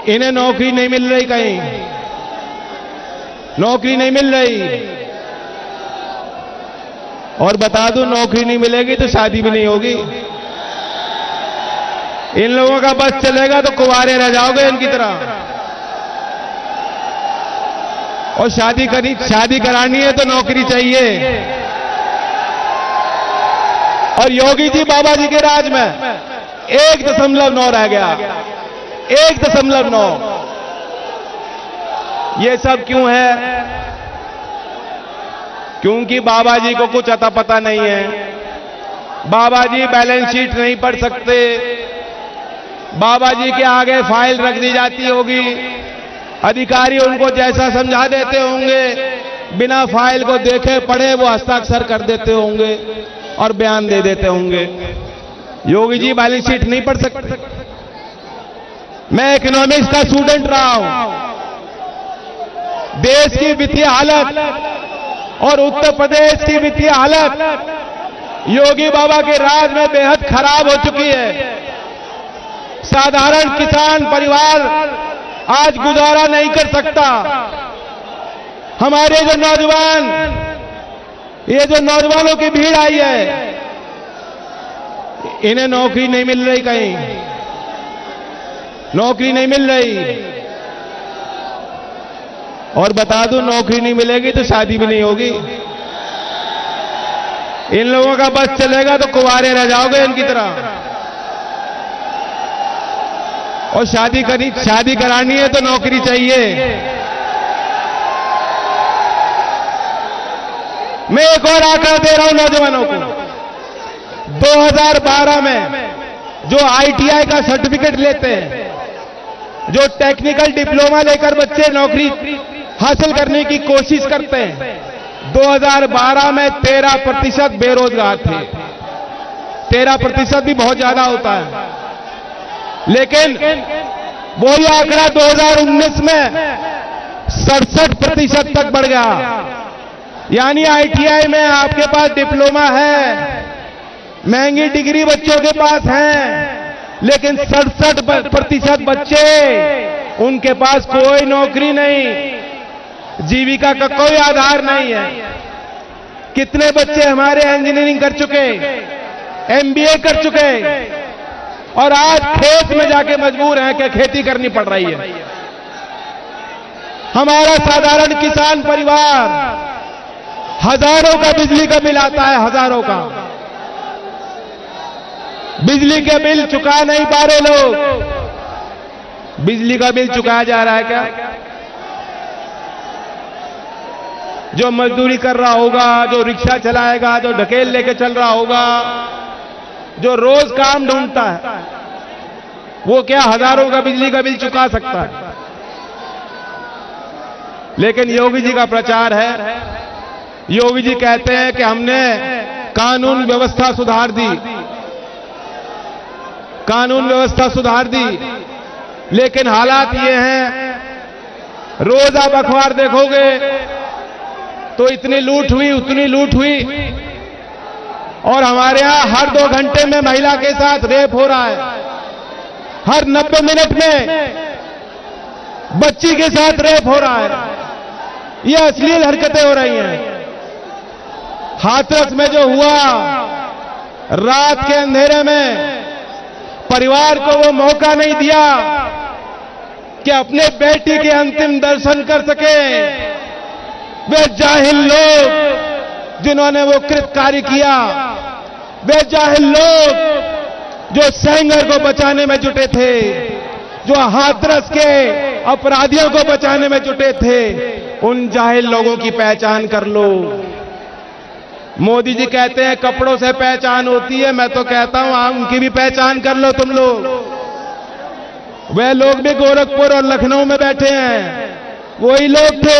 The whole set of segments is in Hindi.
इन्हें नौकरी नहीं मिल रही, कहीं नौकरी नहीं मिल रही। और बता दूं, नौकरी नहीं मिलेगी तो शादी भी नहीं होगी। इन लोगों का बस चलेगा तो कुंवारे रह जाओगे इनकी तरह। और शादी करानी है तो नौकरी चाहिए। और योगी जी बाबा जी के राज में 1.9 रह गया, 1.9। ये सब क्यों है? क्योंकि बाबा जी को कुछ अता पता नहीं है। बाबा जी बैलेंस शीट नहीं पढ़ सकते। बाबा जी के आगे फाइल रख दी जाती होगी, अधिकारी उनको जैसा समझा देते होंगे, बिना फाइल को देखे पढ़े वो हस्ताक्षर कर देते होंगे और बयान दे देते होंगे। योगी जी बैलेंस शीट नहीं पढ़ सकते। मैं इकोनॉमिक्स का स्टूडेंट रहा हूं। देश की वित्तीय हालत और उत्तर प्रदेश की वित्तीय हालत योगी बाबा के राज में बेहद खराब हो चुकी है। साधारण किसान परिवार आज गुजारा नहीं कर सकता। हमारे जो नौजवान, ये जो नौजवानों की भीड़ आई है, इन्हें नौकरी नहीं मिल रही, कहीं नौकरी नहीं मिल रही। और बता दूं, नौकरी नहीं मिलेगी तो शादी भी नहीं होगी। इन लोगों का बस चलेगा तो कुंवारे रह जाओगे इनकी तरह। और शादी करानी है तो नौकरी चाहिए। मैं एक और आंकड़ा दे रहा हूं नौजवानों को। 2012 में जो आईटीआई का सर्टिफिकेट लेते हैं, जो टेक्निकल डिप्लोमा लेकर बच्चे नौकरी हासिल करने की कोशिश करते हैं, 2012 में 13% बेरोजगार थे। 13% भी बहुत ज्यादा होता है, लेकिन वही आंकड़ा 2019 में 67% तक बढ़ गया। यानी आईटीआई में आपके पास डिप्लोमा है, महंगी डिग्री बच्चों के पास है, लेकिन 67% बच्चे, उनके पास कोई नौकरी नहीं, जीविका का कोई आधार नहीं है। कितने बच्चे हमारे इंजीनियरिंग कर चुके, एमबीए कर चुके, और आज खेत में जाके मजबूर हैं कि खेती करनी पड़ रही है। हमारा साधारण किसान परिवार हजारों का बिजली का बिल आता है, हजारों का बिजली के बिल चुका नहीं पा रहे लोग। बिजली का बिल चुकाया जा रहा है क्या? जो मजदूरी कर रहा होगा, जो रिक्शा चलाएगा, जो ढकेल लेके चल रहा होगा, जो रोज काम ढूंढता है, वो क्या हजारों का बिजली का बिल चुका सकता है? लेकिन योगी जी का प्रचार है। योगी जी कहते हैं कि हमने कानून व्यवस्था सुधार दी, कानून व्यवस्था सुधार दी। लेकिन हालात ये हैं, रोज आप अखबार देखोगे तो इतनी लूट हुई, उतनी लूट हुई, और हमारे यहां हर 2 घंटे में महिला के साथ रेप हो रहा है। हर 90 मिनट में बच्ची के साथ रेप हो रहा है। ये अश्लील हरकतें हो रही हैं। हाथरस में जो हुआ, रात के अंधेरे में परिवार को वो मौका नहीं दिया कि अपने बेटी के अंतिम दर्शन कर सके। वे जाहिल लोग जिन्होंने वो कृतकार्य किया, वे जाहिल लोग जो सेंगर को बचाने में जुटे थे, जो हाथरस के अपराधियों को बचाने में जुटे थे, उन जाहिल लोगों की पहचान कर लो। मोदी जी कहते हैं कपड़ों से पहचान होती है, मैं तो कहता हूं उनकी भी पहचान कर लो तुम लोग। वे लोग भी गोरखपुर और लखनऊ में बैठे हैं, वही लोग थे,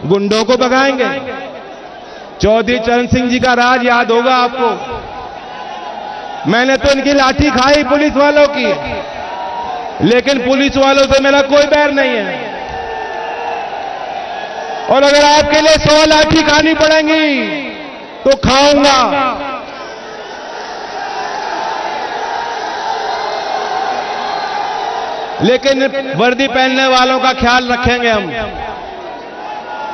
गुंडों को भगाएंगे। चौधरी चरण सिंह जी का राज याद होगा आपको। मैंने तो इनकी लाठी खाई पुलिस वालों की, लेकिन पुलिस वालों से मेरा कोई बैर नहीं है। और अगर आपके लिए 100 लाठी खानी पड़ेंगी तो खाऊंगा। लेकिन वर्दी पहनने वालों का ख्याल रखेंगे हम।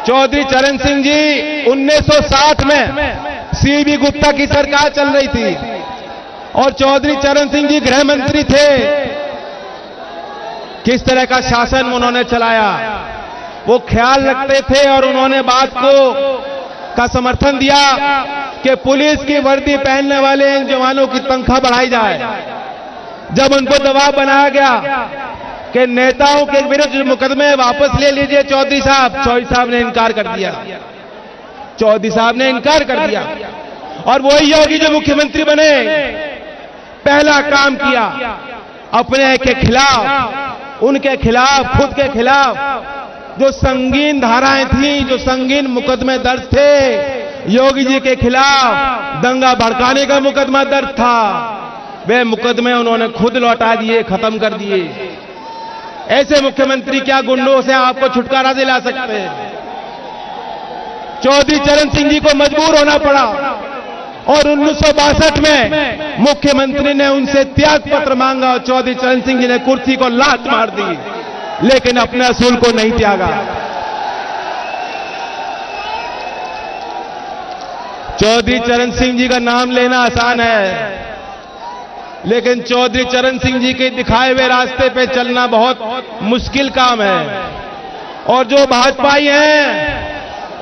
चौधरी चरण सिंह जी 1960 में सीबी गुप्ता की सरकार चल रही थी और चौधरी चरण सिंह जी गृह मंत्री थे। किस तरह का शासन उन्होंने चलाया वो ख्याल रखते थे और उन्होंने बात का समर्थन दिया कि पुलिस की वर्दी पहनने वाले इन जवानों की तनख्वाह बढ़ाई जाए। जब उनको दबाव बनाया गया कि नेताओं के विरुद्ध मुकदमे वापस ले लीजिए चौधरी साहब ने इनकार कर दिया। चौधरी साहब ने इनकार कर दिया और वही योगी जो मुख्यमंत्री बने पहला काम किया अपने के खिलाफ, उनके खिलाफ, खुद के खिलाफ जो संगीन धाराएं थी, जो संगीन मुकदमे दर्ज थे, योगी जी के खिलाफ दंगा भड़काने का मुकदमा दर्ज था, वे मुकदमे उन्होंने खुद लौटा दिए, खत्म कर दिए। ऐसे मुख्यमंत्री क्या गुंडों से आपको छुटकारा दिला सकते हैं? चौधरी चरण सिंह जी को मजबूर होना पड़ा और 1962 में मुख्यमंत्री ने उनसे त्याग पत्र मांगा और चौधरी चरण सिंह जी ने कुर्सी को लात मार दी, लेकिन अपने असूल को नहीं त्यागा। चौधरी चरण सिंह जी का नाम लेना आसान है, लेकिन चौधरी चरण सिंह जी के दिखाए हुए रास्ते पे चलना बहुत मुश्किल काम है और जो भाजपाई हैं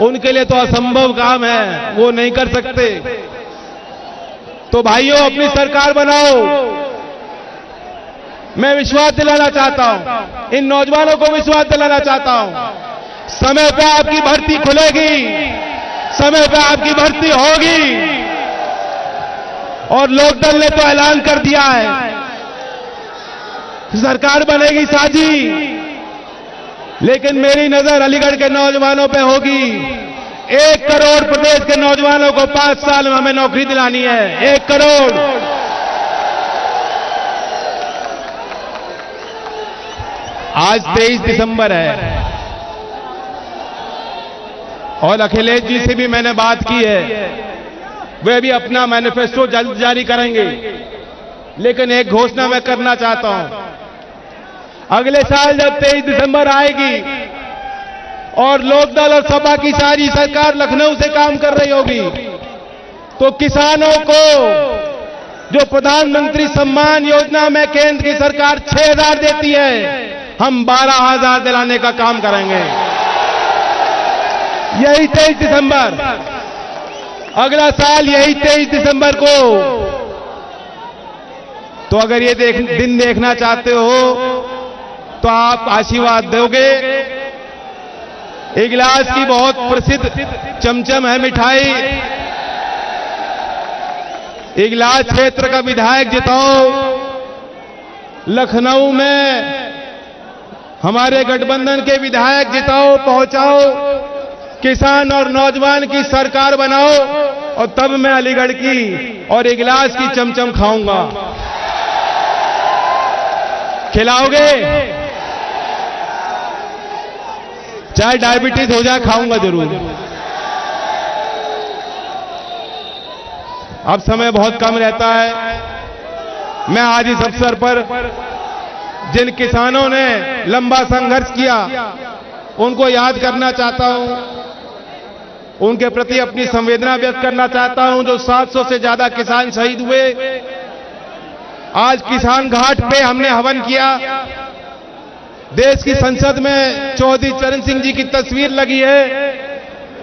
उनके लिए तो असंभव काम है, वो नहीं कर सकते। तो भाइयों अपनी सरकार बनाओ। मैं विश्वास दिलाना चाहता हूं, इन नौजवानों को विश्वास दिलाना चाहता हूं, समय पे आपकी भर्ती खुलेगी, समय पे आपकी भर्ती होगी और लोकदल ने तो ऐलान कर दिया है सरकार बनेगी साझी, लेकिन मेरी नजर अलीगढ़ के नौजवानों पे होगी। 1 करोड़ प्रदेश के नौजवानों को 5 साल में हमें नौकरी दिलानी है, 1 करोड़। आज 23 दिसंबर है और अखिलेश जी से भी मैंने बात की है, वे भी अपना मैनिफेस्टो जल्द जारी करेंगे। लेकिन एक घोषणा मैं करना चाहता हूं, अगले साल जब 23 दिसंबर आएगी और लोकदल और सपा की सारी सरकार लखनऊ से काम कर रही होगी, तो किसानों को जो प्रधानमंत्री सम्मान योजना में केंद्र की सरकार 6,000 देती है, हम 12,000 दिलाने का काम करेंगे। यही 23 दिसंबर, अगला साल यही 23 दिसंबर को। तो अगर ये दिन देखना चाहते हो तो आप आशीर्वाद दोगे। इगलास की बहुत प्रसिद्ध चमचम है मिठाई, इगलास क्षेत्र का विधायक जिताओ, लखनऊ में हमारे गठबंधन के विधायक जिताओ, पहुंचाओ, किसान और नौजवान की सरकार बनाओ और तब मैं अलीगढ़ की और इगलास की चमचम खाऊंगा। खिलाओगे? चाहे डायबिटीज हो जाए, खाऊंगा जरूर। अब समय बहुत कम रहता है। मैं आज इस अवसर पर जिन किसानों ने लंबा संघर्ष किया उनको याद करना चाहता हूं, उनके प्रति अपनी संवेदना व्यक्त करना चाहता हूं। जो 700 से ज्यादा किसान शहीद हुए, आज किसान घाट पे हमने हवन किया। देश की संसद में चौधरी चरण सिंह जी की तस्वीर लगी है,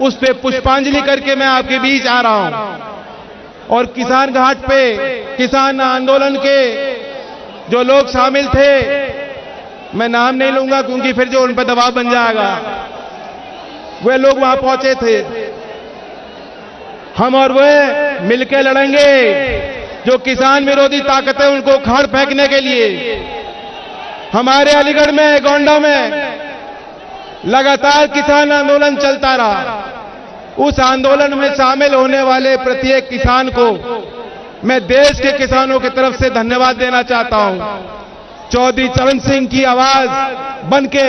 उस पे पुष्पांजलि करके मैं आपके बीच आ रहा हूं। और किसान घाट पे किसान आंदोलन के जो लोग शामिल थे, मैं नाम नहीं लूंगा क्योंकि फिर जो उन पर दबाव बन जाएगा, वे लोग वहां पहुंचे थे। हम और वे मिलकर लड़ेंगे जो किसान विरोधी ताकतें उनको उखाड़ फेंकने के लिए। हमारे अलीगढ़ में, गोंडा में लगातार किसान आंदोलन चलता रहा। उस आंदोलन में शामिल होने वाले प्रत्येक किसान को मैं देश के किसानों की तरफ से धन्यवाद देना चाहता हूं। चौधरी चरण सिंह की आवाज बनके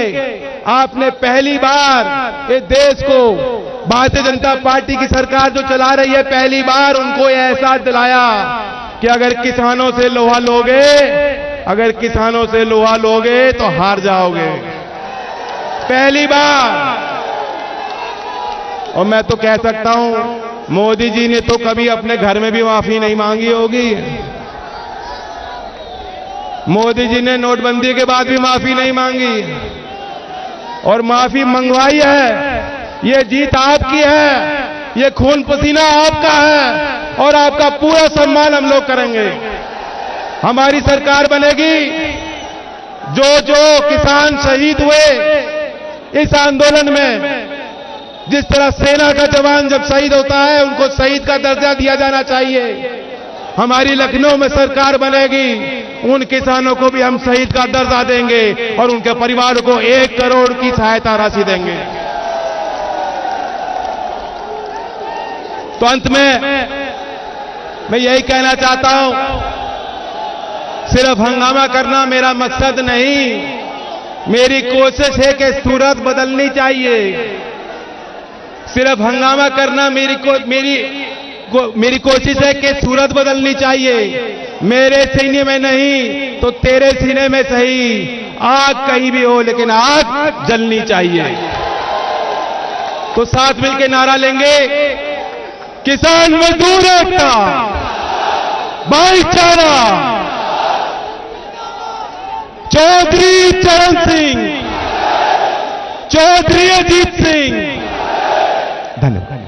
आपने पहली बार इस देश को, भारतीय जनता पार्टी की सरकार जो चला रही है, पहली बार उनको यह एहसास दिलाया कि अगर किसानों से लोहा लोगे अगर किसानों से लोहा लोगे तो हार जाओगे, पहली बार। और मैं तो कह सकता हूं, मोदी जी ने तो कभी अपने घर में भी माफी नहीं मांगी होगी। मोदी जी ने नोटबंदी के बाद भी माफी नहीं मांगी, और माफी मंगवाई है। ये जीत आपकी है, ये खून पसीना आपका है, और आपका पूरा सम्मान हम लोग करेंगे। हमारी सरकार बनेगी। जो जो किसान शहीद हुए इस आंदोलन में, जिस तरह सेना का जवान जब शहीद होता है उनको शहीद का दर्जा दिया जाना चाहिए, हमारी लखनऊ में सरकार बनेगी, उन किसानों को भी हम शहीद का दर्जा देंगे और उनके परिवार को 1 करोड़ की सहायता राशि देंगे। तो अंत में मैं यही कहना चाहता हूं, सिर्फ हंगामा करना मेरा मकसद नहीं, मेरी कोशिश है कि सूरत बदलनी चाहिए। सिर्फ हंगामा करना मेरी कोशिश है कि सूरत बदलनी चाहिए। मेरे सीने में नहीं तो तेरे सीने में सही, आग कहीं भी हो लेकिन आग जलनी चाहिए। तो साथ मिलकर नारा लेंगे, किसान मजदूर एकता, भाईचारा, चौधरी चरण सिंह, चौधरी अजीत सिंह। धन्यवाद।